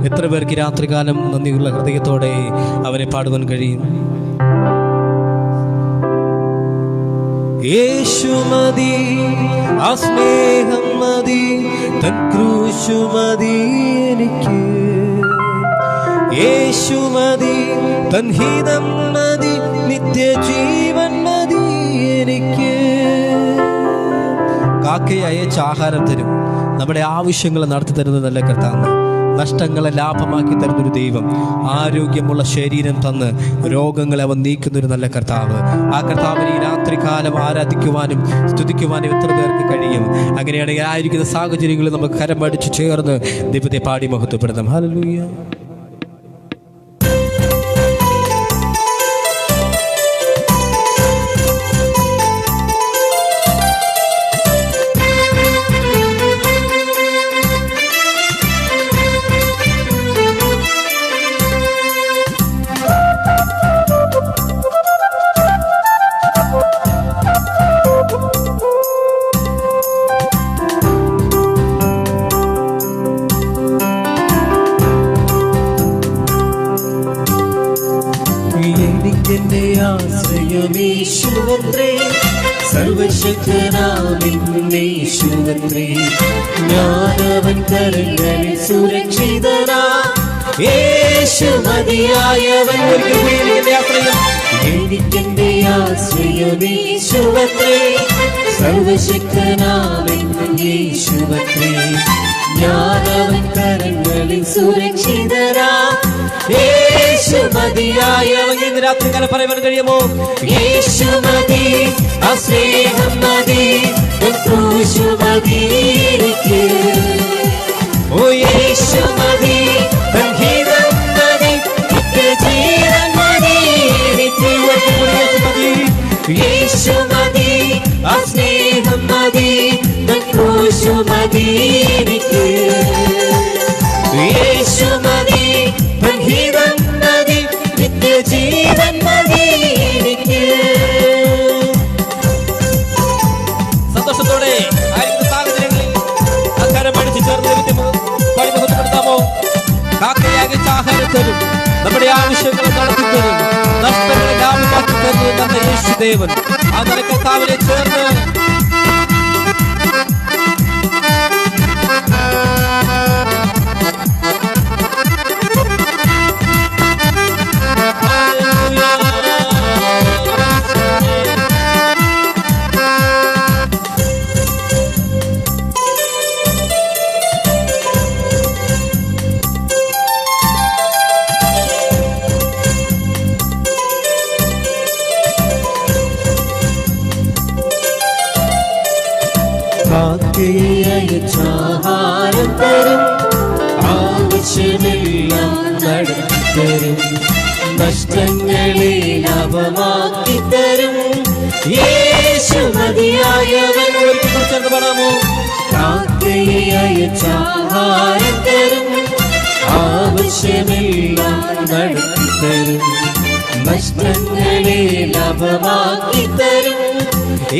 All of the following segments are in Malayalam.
എത്ര പേർക്ക് രാത്രികാലം നന്ദിയുള്ള ഹൃദയത്തോടെ അവനെ പാടുവാൻ കഴിയും? യേശു മതി, ആ സ്നേഹം മതി, തൻ ക്രൂശു മതി എനിക്ക്. യേശു മതി, തൻ ഹിതം മതി, നിത്യജീവൻ മതി എനിക്ക്. കാക്കയെ അയച്ച ആഹാരം തരും, നമ്മുടെ ആവശ്യങ്ങൾ നടത്തി തരുന്ന നല്ല കർത്താവ്, നഷ്ടങ്ങളെ ലാഭമാക്കി തരുന്നൊരു ദൈവം, ആരോഗ്യമുള്ള ശരീരം തന്ന് രോഗങ്ങളെ അവൻ നീക്കുന്നൊരു നല്ല കർത്താവ്. ആ കർത്താവിനെ ഈ രാത്രികാലം ആരാധിക്കുവാനും സ്തുതിക്കുവാനും എത്ര പേർക്ക് കഴിയും? അങ്ങനെയാണെങ്കിൽ ആയിരിക്കുന്ന സാഹചര്യങ്ങളിൽ നമുക്ക് കരം പഠിച്ചു ചേർന്ന് ദൈവത്തെ പാടി മഹത്വപ്പെടുത്താം. ഹല്ലേലൂയ. എനിക്കെന്റെ ആശ്രയമേശുവത്രേ, സർവശക്തനാമേശുവത്രേ, ഞാനവൻ കരങ്ങളിൽ സുരക്ഷിതനാ. യേശു മതിയായവൻ, എനിക്കെന്റെ ആശ്രയമേശുവത്രേ, സർവശക്തനാമേശുവത്രേ, ഞാനവൻ കരങ്ങളിൽ സുരക്ഷിതനാ. യേശു മതിയായവൻ. ഇന്ന് രാത്രികാലം പറയാൻ കഴിയുമോ? യേശു മതി, ആ സ്നേഹം മതി, ക്രൂശു മതി എനിക്ക്. ഓ യേശു മതി, തൻ ഹിതം മതി, നിത്യജീവൻ മതി എനിക്ക്. യേശു മതി, ആ സ്നേഹം മതി, ക്രൂശു മതി എനിക്ക്. യേശു മതി, തൻ ഹിതം മതി, നിത്യജീവൻ മതി എനിക്ക്. സന്തോഷത്തോടെ ആയിരിക്കുന്ന സാഹചര്യങ്ങളിൽ അക്കാരം പഠിച്ചു ചേർന്ന് പാടി മഹത്വപ്പെടുത്താമോ? കാക്കയാകെ ആഹാരം തരും, നമ്മുടെ ആവശ്യങ്ങൾ നടത്തി തരും, നഷ്ടങ്ങളെ ലാഭമാക്കി തരുന്നു നമ്മുടെ യേശുദേവൻ. ആ കർത്താവിനെ ചേർന്ന് ആഹാരം തരും, ആവശ്യമെല്ലാം നടത്തി തരും, നഷ്ടങ്ങളെ ലാഭമാക്കി തരും. യേശു മതിയായവൻ. പാടാമോ? കാക്കയെ അയച്ച ആഹാരം തരും, ആവശ്യമെല്ലാം നടത്തി തരും, നഷ്ടങ്ങളെ ലാഭമാക്കി തരും.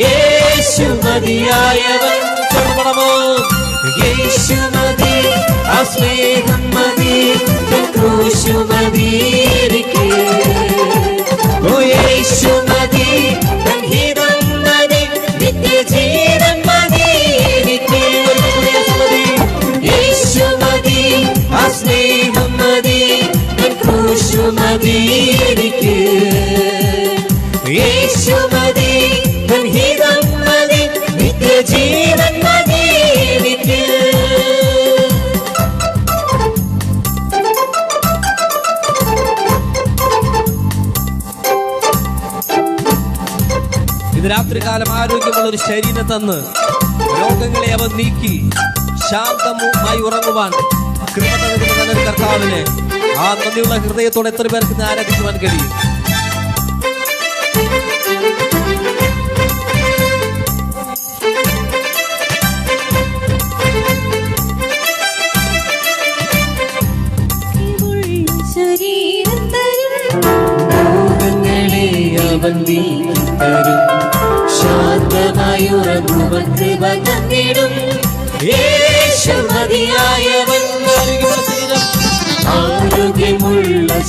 യേശു മതിയായവൻ. യേശു മതി, ആ സ്നേഹം മതി, ക്രൂശു മതി എനിക്ക്. ഓ യേശു മതി, തൻ ഹിതം മതി, നിത്യജീവൻ മതി എനിക്ക്. യേശു മതി, ആ സ്നേഹം മതി, ക്രൂശു മതി എനിക്ക്. യേശു മതി, തൻ ഹിതം മതി, നിത്യജീവൻ മതി എനിക്ക്. ഇത് രാത്രികാലം ആരോഗ്യമുള്ള ഒരു ശരീരം തന്ന് രോഗങ്ങളെ അവൻ നീക്കി ശാന്തമായി ഉറങ്ങുവാൻ കൃപ നൽകുന്ന നല്ലൊരു കർത്താവിനെ ആ നന്ദിയുള്ള ഹൃദയത്തോടെ എത്ര പേർക്ക് ആരാധിക്കുവാൻ കഴിയും? അവൻ നീക്കിത്തരും, ശാന്തമായി ഉറങ്ങുവൻ കൃപ തന്നിടും. യേശു മതിയായവൻ.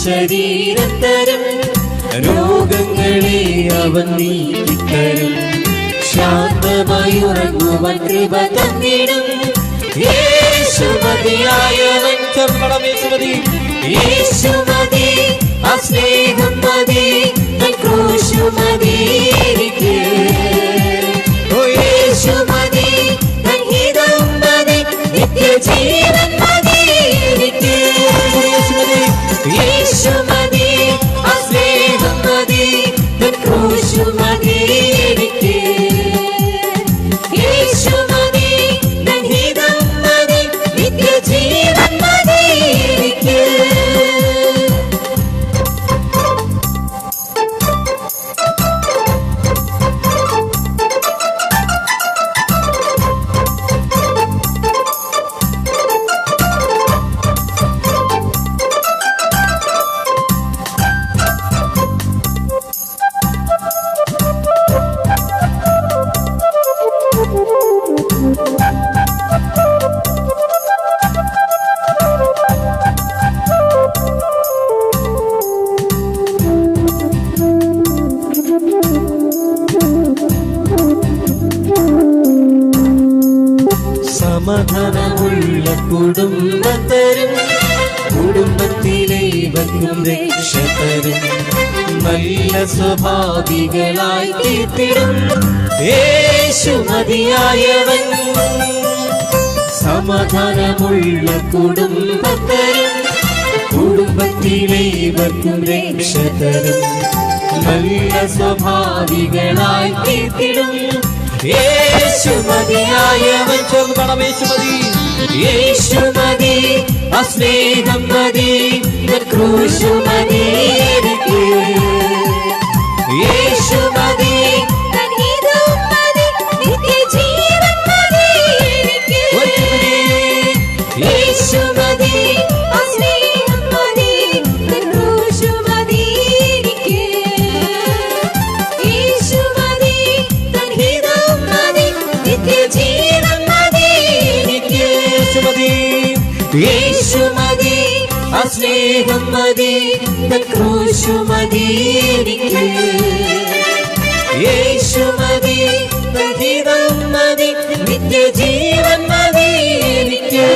ശരീരം തരും, രോഗങ്ങളെ അവൻ നീക്കിത്തരും. ശാന്തമായി ഉറങ്ങുവാൻ കൃപ തന്നിടും. യേശു മതിയായവൻ, യേശു മതി, ആ സ്നേഹം മതി, ക്രൂശു മതി എനിക്ക്. ഓ യേശു മതി, ഹിതം മതി, നിത്യജീവൻ മതി എനിക്ക്. യേശു മതി, ആ സ്നേഹം മതി, ക്രൂശു മതി എനിക്ക്. യേശു മതി, ഹിതം മതി, നിത്യജീവൻ മതി എനിക്ക്. സമാധാനമുള്ള കുടുംബം തരും, കുടുംബത്തിലെ ഇവർക്കും രക്ഷ തരും. നല്ല സ്വഭാവികളായി തീർത്തിടും യേശു മതിയായവൻ. സമാധാനമുള്ള കുടുംബം തരും, കുടുംബത്തിലെ ഇവർക്കും രക്ഷ തരും. നല്ല സ്വഭാവികളായി തീർത്തിടും യേശു മതിയായവൻ. യേശു മതി, യേശു മതി, ആ സ്നേഹം മതി, ക്രൂശു മതി എനിക്ക്. യേശു മതി, ഹിതം മതി, നിത്യജീവൻ മതി എനിക്ക്. യേശു മതി, ആ സ്നേഹം മതി, ക്രൂശു മതി എനിക്ക്. യേശു മതി, ഹിതം മതി, നിത്യജീവൻ മതി എനിക്ക്. യേശു മതി, ആ സ്നേഹം മതി, ക്രൂശു മതി എനിക്ക്. യേശു മതി, ഹിതം മതി, നിത്യജീവൻ മതി എനിക്ക്.